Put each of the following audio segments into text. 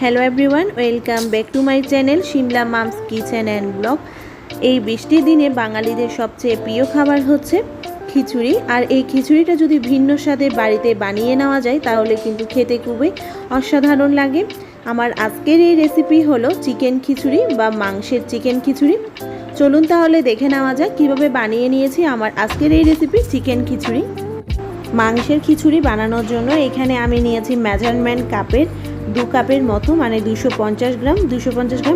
Hello everyone, welcome back to my channel Shimla mum's kitchen and blog. এই বৃষ্টির দিনে বাঙালিদের সবচেয়ে প্রিয় খাবার হচ্ছে খিচুড়ি। আর এই খিচুড়িটা যদি ভিন্ন স্বাদে বাড়িতে বানিয়ে নেওয়া যায় তাহলে কিন্তু খেতে খুবই অসাধারণ লাগে। আমার আজকের এই রেসিপি হলো চিকেন খিচুড়ি বা মাংসের চিকেন খিচুড়ি। চলুন তাহলে দেখে নেওয়া যাক কীভাবে বানিয়ে নিয়েছি আমার আজকের এই রেসিপি চিকেন খিচুড়ি। মাংসের খিচুড়ি বানানোর জন্য এখানে আমি নিয়েছি মেজারমেন্ট কাপের 2 কাপের মতো, মানে 250 গ্রাম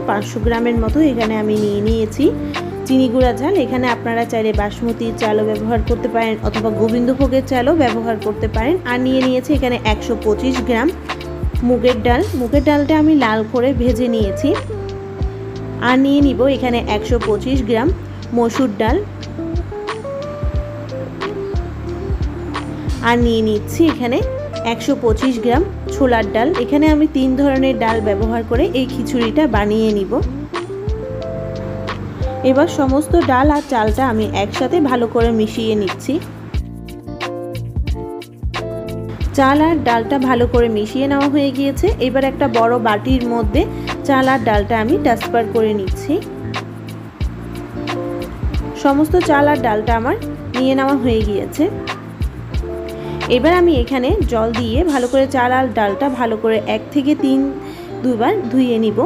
500 গ্রামের মতো এখানে আমি নিয়েছি চিনি গুঁড়া চাল। এখানে আপনারা চাইলে বাসমতি চালও ব্যবহার করতে পারেন অথবা গোবিন্দভোগের চালও ব্যবহার করতে পারেন। আর নিয়েছি এখানে 125 গ্রাম মুগের ডাল। মুগের ডালটা আমি লাল করে ভেজে নিয়েছি। আর নিয়ে নিব এখানে 125 গ্রাম মসুর ডাল। আর নিয়ে নিচ্ছি এখানে 125 গ্রাম ছোলার ডাল। এখানে আমি 3 ধরনের ডাল ব্যবহার করে এই খিচুড়িটা বানিয়ে নিব। এবার সমস্ত ডাল আর চালটা আমি একসাথে ভালো করে মিশিয়ে নিচ্ছি। চাল আর ডালটা ভালো করে মিশিয়ে নেওয়া হয়ে গিয়েছে। এবার একটা বড় বাটির মধ্যে চাল আর ডালটা আমি ট্রান্সফার করে নিচ্ছি। সমস্ত চাল আর ডালটা আমার নিয়ে নেওয়া হয়ে গিয়েছে। এবার আমি এখানে জল দিয়ে ভালো করে চাল আর ডালটা ভালো করে 1 থেকে 2 বার ধুয়ে নিব।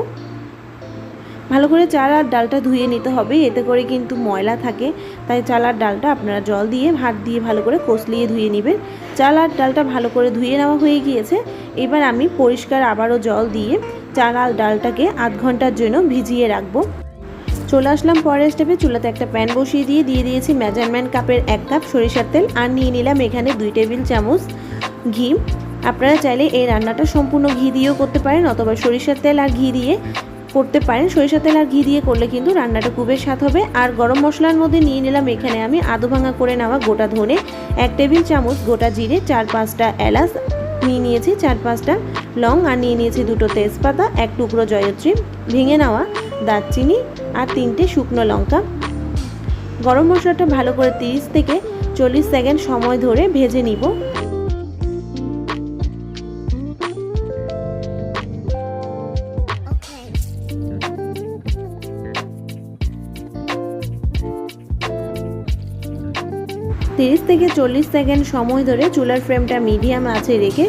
ভালো করে চাল আর ডালটা ধুয়ে নিতে হবে, এতে করে কিন্তু ময়লা থাকে। তাই চাল আর ডালটা আপনারা জল দিয়ে হাত দিয়ে ভালো করে কষলিয়ে ধুয়ে নেবেন। চাল আর ডালটা ভালো করে ধুয়ে নেওয়া হয়ে গিয়েছে। এবার আমি পরিষ্কার আবারও জল দিয়ে চাল আর ডালটাকে আধ ঘন্টার জন্য ভিজিয়ে রাখবো। চলে আসলাম পরের স্টেপে। চুলাতে একটা প্যান বসিয়ে দিয়ে দিয়েছি মেজারমেন্ট কাপের 1 কাপ সরিষার তেল। আর নিয়ে নিলাম এখানে 2 টেবিল চামচ ঘি। আপনারা চাইলে এই রান্নাটা সম্পূর্ণ ঘি দিয়েও করতে পারেন অথবা সরিষার তেল আর ঘি দিয়ে করতে পারেন। সরিষার তেল আর ঘি দিয়ে করলে কিন্তু রান্নাটা খুবই স্বাদ হবে। আর গরম মশলার মধ্যে নিয়ে নিলাম এখানে আমি আধ ভাঙা করে নেওয়া গোটা ধনে, 1 টেবিল চামচ গোটা জিরে, 4-5টা এলাচ নিয়ে নিয়েছি, 4-5টা লং, আর নিয়ে নিয়েছি 2টো তেজপাতা, 1 টুকরো জয়ত্রী, ভেঙে নেওয়া দারচিনি আর 3টে শুকনো লঙ্কা। গরম মশলাটা ভালো করে 30 থেকে 40 সেকেন্ড সময় ধরে ভেজে নিব। তিরিশ থেকে 40 সেকেন্ড সময় ধরে চুলার ফ্লেমটা মিডিয়াম আঁচে রেখে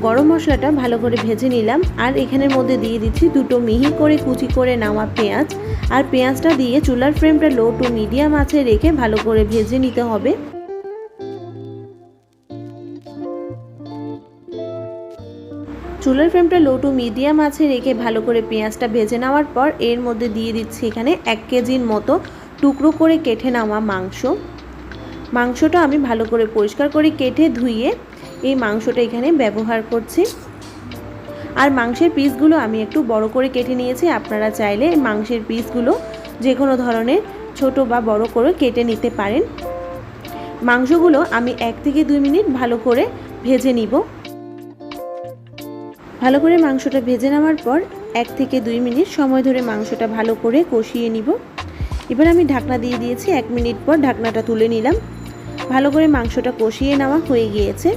গরম মশলাটা ভালো করে ভেজে নিলাম। আর এখানের মধ্যে দিয়ে দিচ্ছি 2টো মিহি করে কুচি করে নেওয়া পেঁয়াজ। আর পেঁয়াজটা দিয়ে চুলার ফ্লেমটা লো টু মিডিয়াম আঁচে রেখে ভালো করে ভেজে নিতে হবে। চুলার ফ্লেমটা লো টু মিডিয়াম আঁচে রেখে ভালো করে পেঁয়াজটা ভেজে নেওয়ার পর এর মধ্যে দিয়ে দিচ্ছি এখানে 1 কেজির মতো টুকরো করে কেটে নেওয়া মাংসটা আমি ভালো করে পরিষ্কার করে কেটে ধুয়ে এই মাংসটা এখানে ব্যবহার করছি। আর মাংসের পিসগুলো আমি একটু বড় করে কেটে নিয়েছি। আপনারা চাইলে মাংসের পিসগুলো যে কোনো ধরনের ছোট বা বড় করে কেটে নিতে পারেন। মাংসগুলো আমি 1 থেকে 2 মিনিট ভালো করে ভেজে নিব। ভালো করে মাংসটা ভেজে নেওয়ার পর 1 থেকে 2 মিনিট সময় ধরে মাংসটা ভালো করে কষিয়ে নিব। এবার আমি ঢাকনা দিয়ে দিয়েছি। 1 মিনিট পর ঢাকনাটা তুলে নিলাম। ভালো করে মাংসটা কষিয়ে নেওয়া হয়ে গিয়েছে।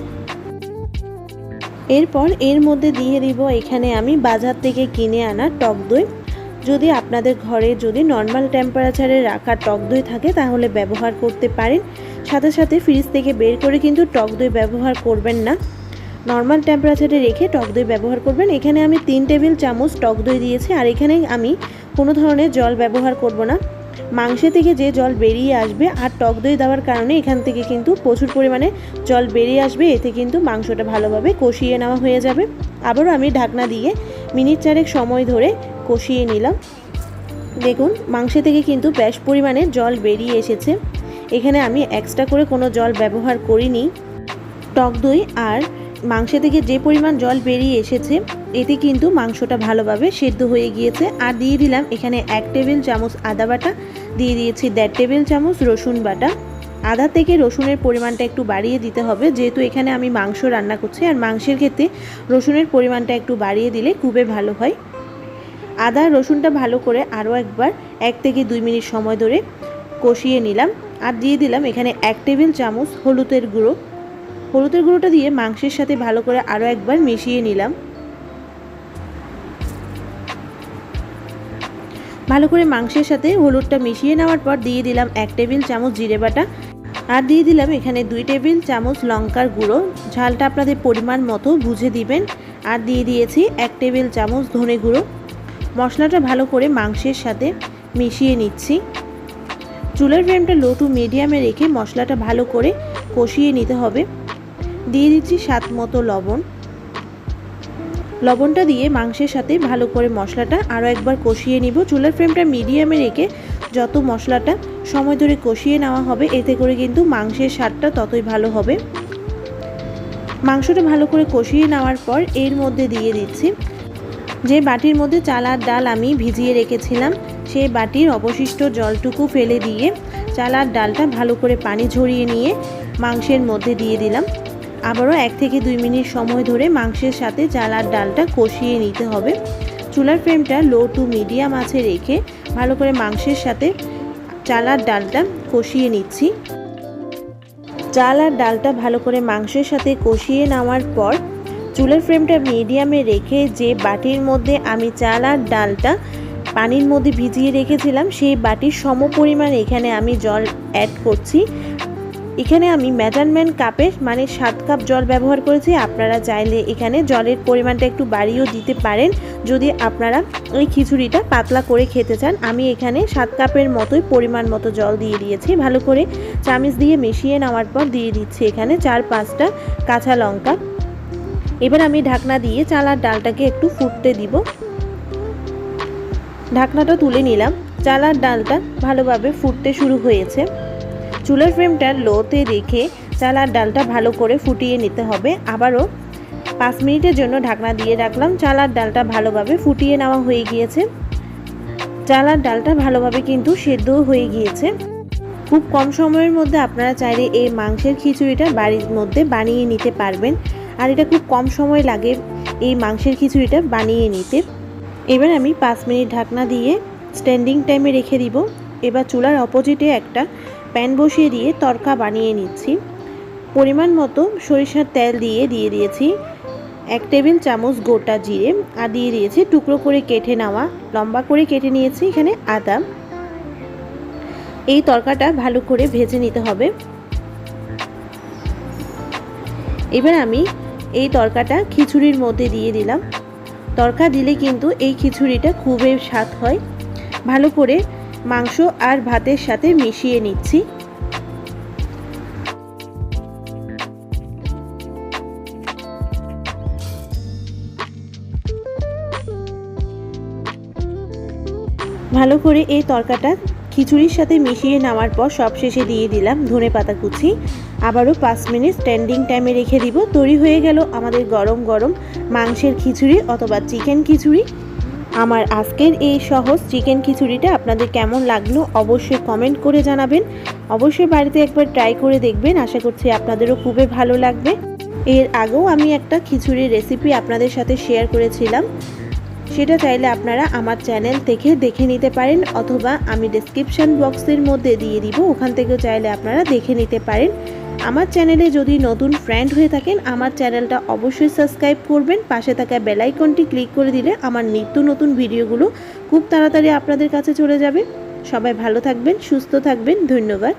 এরপর এর মধ্যে দিয়ে দিব এখানে আমি বাজার থেকে কিনে আনা টক দই। যদি আপনাদের ঘরে যদি নর্মাল টেম্পারেচারে রাখা টক দই থাকে তাহলে ব্যবহার করতে পারেন। সাথে সাথে ফ্রিজ থেকে বের করে কিন্তু টক দই ব্যবহার করবেন না, নর্মাল টেম্পারেচারে রেখে টক দই ব্যবহার করবেন। এখানে আমি 3 টেবিল চামচ টক দই দিয়েছি। আর এখানে আমি কোনো ধরনের জল ব্যবহার করব না। মাংস থেকে যে জল বেরিয়ে আসবে আর টক দই দেওয়ার কারণে এখান থেকে কিন্তু প্রচুর পরিমাণে জল বেরিয়ে আসবে, এতে কিন্তু মাংসটা ভালোভাবে কষিয়ে নেওয়া হয়ে যাবে। আবারও আমি ঢাকনা দিয়ে মিনিট 4 সময় ধরে কষিয়ে নিলাম। দেখুন মাংস থেকে কিন্তু বেশ পরিমাণে জল বেরিয়ে এসেছে। এখানে আমি এক্সট্রা করে কোনো জল ব্যবহার করিনি। টক দই আর মাংস থেকে যে পরিমাণ জল বেরিয়ে এসেছে এতে কিন্তু মাংসটা ভালোভাবে সেদ্ধ হয়ে গিয়েছে। আর দিয়ে দিলাম এখানে 1 টেবিল চামচ আদা বাটা, দিয়ে দিয়েছি 1.5 টেবিল চামচ রসুন বাটা। আদা থেকে রসুনের পরিমাণটা একটু বাড়িয়ে দিতে হবে, যেহেতু এখানে আমি মাংস রান্না করছি। আর মাংসের ক্ষেত্রে রসুনের পরিমাণটা একটু বাড়িয়ে দিলে খুবই ভালো হয়। আদা রসুনটা ভালো করে আরও একবার 1 থেকে 2 মিনিট সময় ধরে কষিয়ে নিলাম। আর দিয়ে দিলাম এখানে 1 টেবিল চামচ হলুদের গুঁড়ো। হলুদের গুঁড়োটা দিয়ে মাংসের সাথে ভালো করে আরও একবার মিশিয়ে নিলাম। ভালো করে মাংসের সাথে হলুদটা মিশিয়ে নেওয়ার পর দিয়ে দিলাম 1 টেবিল চামচ জিরে বাটা, আর দিয়ে দিলাম এখানে 2 টেবিল চামচ লঙ্কার গুঁড়ো, ঝালটা আপনাদের পরিমাণ মতো বুঝে দিবেন। আর দিয়ে দিয়েছি 1 টেবিল চামচ ধনে গুঁড়ো। মশলাটা ভালো করে মাংসের সাথে মিশিয়ে নিচ্ছি। চুলার ফ্লেমটা লো টু মিডিয়ামে রেখে মশলাটা ভালো করে কষিয়ে নিতে হবে। দিয়ে দিচ্ছি স্বাদ মতো লবণ। লবণটা দিয়ে মাংসের সাথে ভালো করে মশলাটা আরও একবার কষিয়ে নিব। চুলার ফ্লেমটা মিডিয়ামে রেখে যত মশলাটা সময় ধরে কষিয়ে নেওয়া হবে, এতে করে কিন্তু মাংসের স্বাদটা ততই ভালো হবে। মাংসটা ভালো করে কষিয়ে নেওয়ার পর এর মধ্যে দিয়ে দিচ্ছি যে বাটির মধ্যে চাল আর ডাল আমি ভিজিয়ে রেখেছিলাম, সেই বাটির অবশিষ্ট জলটুকু ফেলে দিয়ে চাল আর ডালটা ভালো করে পানি ঝরিয়ে নিয়ে মাংসের মধ্যে দিয়ে দিলাম। আবারও 1 থেকে 2 মিনিট সময় ধরে মাংসের সাথে চাল আর ডালটা কষিয়ে নিতে হবে। চুলার ফ্লেমটা লো টু মিডিয়াম আঁচে রেখে ভালো করে মাংসের সাথে চাল আর ডালটা কষিয়ে নিচ্ছি। চাল আর ডালটা ভালো করে মাংসের সাথে কষিয়ে নেওয়ার পর চুলার ফ্লেমটা মিডিয়ামে রেখে যে বাটির মধ্যে আমি চাল আর ডালটা পানির মধ্যে ভিজিয়ে রেখেছিলাম, সেই বাটির সমপরিমাণ এখানে আমি জল অ্যাড করছি। এখানে আমি মেজারমেন্ট কাপে মানে 7 কাপ জল ব্যবহার করেছি। আপনারা চাইলে এখানে জলের পরিমাণটা একটু বাড়িয়েও দিতে পারেন যদি আপনারা ওই খিচুড়িটা পাতলা করে খেতে চান। আমি এখানে 7 কাপের মতোই পরিমাণ মতো জল দিয়ে দিয়েছি। ভালো করে চামচ দিয়ে মিশিয়ে নেওয়ার পর দিয়ে দিচ্ছি এখানে 4-5টা কাঁচা লঙ্কা। এবার আমি ঢাকনা দিয়ে চাল আর ডালটাকে একটু ফুটতে দিব। ঢাকনাটা তুলে নিলাম। চাল আর ডালটা ভালোভাবে ফুটতে শুরু হয়েছে। চুলার ফ্লেমটা লোতে রেখে চাল আর ডালটা ভালো করে ফুটিয়ে নিতে হবে। আবারও 5 মিনিটের জন্য ঢাকনা দিয়ে রাখলাম। চাল আর ডালটা ভালোভাবে ফুটিয়ে নেওয়া হয়ে গিয়েছে। চাল আর ডালটা ভালোভাবে কিন্তু সেদ্ধ হয়ে গিয়েছে। খুব কম সময়ের মধ্যে আপনারা চাইলে এই মাংসের খিচুড়িটা বাড়ির মধ্যে বানিয়ে নিতে পারবেন। আর এটা খুব কম সময় লাগে এই মাংসের খিচুড়িটা বানিয়ে নিতে। এবার আমি 5 মিনিট ঢাকনা দিয়ে স্ট্যান্ডিং টাইমে রেখে দিব। এবার চুলার অপোজিটে একটা প্যান বসিয়ে দিয়ে তড়কা বানিয়ে নিচ্ছি। পরিমাণ মতো সরিষার তেল দিয়ে দিয়েছি 1 টেবিল চামচ গোটা জিরে, আর দিয়ে দিয়েছি টুকরো করে কেটে নেওয়া লম্বা করে কেটে নিয়েছি এখানে আদা। এই তড়কাটা ভালো করে ভেজে নিতে হবে। এবার আমি এই তড়কাটা খিচুড়ির মধ্যে দিয়ে দিলাম। তড়কা দিলে কিন্তু এই খিচুড়িটা খুবই স্বাদ হয়। ভালো করে মাংস আর ভাতের সাথে মিশিয়ে নিচ্ছি। ভালো করে এই তড়কাটা খিচুড়ির সাথে মিশিয়ে নেওয়ার পর সবশেষে দিয়ে দিলাম ধনেপাতা কুচি। আবারও 5 মিনিট স্ট্যান্ডিং টাইমে রেখে দিব। তৈরি হয়ে গেল আমাদের গরম গরম মাংসের খিচুড়ি অথবা চিকেন খিচুড়ি। আমার আজকের এই সহজ চিকেন খিচুড়িটা আপনাদের কেমন লাগলো অবশ্যই কমেন্ট করে জানাবেন। অবশ্যই বাড়িতে একবার ট্রাই করে দেখবেন, আশা করছি আপনাদেরও খুবই ভালো লাগবে। এর আগেও আমি একটা খিচুড়ির রেসিপি আপনাদের সাথে শেয়ার করেছিলাম, সেটা চাইলে আপনারা আমার চ্যানেল থেকে দেখে নিতে পারেন, অথবা আমি ডেসক্রিপশন বক্সের মধ্যে দিয়ে দিব, ওখান থেকেও চাইলে আপনারা দেখে নিতে পারেন। আমার চ্যানেলে যদি নতুন ফ্রেন্ড হয়ে থাকেন আমার চ্যানেলটা অবশ্যই সাবস্ক্রাইব করবেন। পাশে থাকা বেল আইকনটি ক্লিক করে দিলে আমার নিত্য নতুন ভিডিওগুলো খুব তাড়াতাড়ি আপনাদের কাছে চলে যাবে। সবাই ভালো থাকবেন, সুস্থ থাকবেন। ধন্যবাদ।